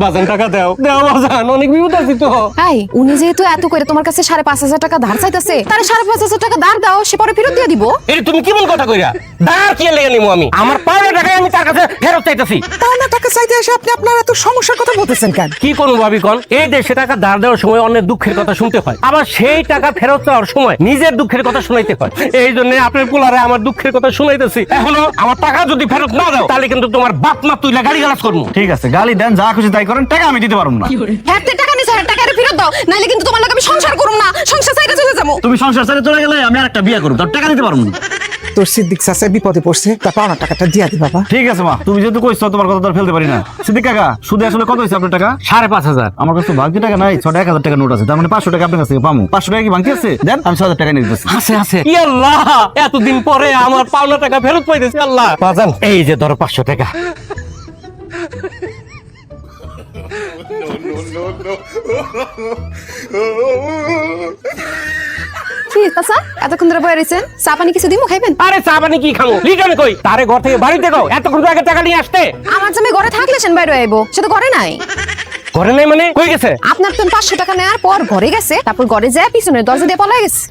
বাজান টাকা দাও দাও বাজান, অনেক বিপদ আছি তো। এই উনি যেহেতু এত করে তোমার কাছে 5,500 টাকা ধার চাইতেছে, তারে 5,500 টাকা ধার দাও, সে পরে ফেরত দিয়ে দিব। এই তুমি কেমন কথা কইরা? দাঁড় কি লেগে নিমু আমি? আমার পাওনা টাকা আমি তার কাছে ফেরত চাইতেছি। পাওনা টাকা চাইতে এসে আপনি আপনার এত সমস্যার কথা বলতেছেন কেন? কি করবো ভাবি কোন? এই দেশে টাকা ধার দেওয়ার সময় অনেক দুঃখের কথা শুনতে হয়, আবার সেই টাকা ফেরত দেওয়ার সময় নিজের দুঃখের কথা শুনাইতে হয়। এই জন্য আপনার পোলারে আমার দুঃখের কথা শুনাইতেছি। এখনো আমার টাকা যদি ফেরত না দাও তাহলে কিন্তু তোমার বাপ মা তুইলা গাড়ি গালাজ করবো। ঠিক আছে, গালি দেন, যা খুশি তাই করেন, টাকা আমি দিতে পারবো না। হ্যাঁ টাকা নিছে, টাকা ফেরত দাও, নাইলে কিন্তু তোমার লগে আমি সংসার করব না, সংসার ছাইড়া চলে যাবো। তুমি সংসার ছেড়ে চলে গেলে আমি আরেকটা বিয়ে করব, তার টাকা দিতে পারবো না। তোর সিদ্দিক চাচা বিপদে পড়ছে, তা পাওনা টাকাটা দিয়া দি বাবা। ঠিক আছে মা, তুমি যেহেতু কইছো তোমার কথা তো আর ফেলতে পারি না। সিদ্দিক কাকা, সুদে আসলে কত হইছে আপনার টাকা? 5,500। আমার কাছে বাকি টাকা নাই, 1,000 টাকা নোট আছে, তার মানে 500 টাকা আপনার কাছ থেকে পাবো। 500 টাকা কি বাকি আছে? দেন, আমি 6,000 টাকা নিয়ে দিতেছি। আছে আছে। ই আল্লাহ, এতদিন পরে আমার পাওনা টাকা ফেরত পাইতেছি। আল্লাহ বাজান, এই যে ধরো 500 টাকা। কি চাচা এতক্ষণ ধরে বয়ে রইছেন, চা পানি কিছু দিমু খাইবেন? আরে চা পানি কি খাবো? লিটারে কই? তারে ঘর থেকে বাড়িতে গো এতক্ষণ আগে টাকা নিয়ে আসতে। আমার জামাই ঘরে থাকলে সেন বাইরে আইবো, সে তো ঘরে নাই। ঘরে নাই মানে কই গেছে? আপনার তো 500 টাকা নেওয়ার পর ঘরে গেছে, তারপর ঘরে যায় পিছনের দরজা দিয়ে পলায় গেছে।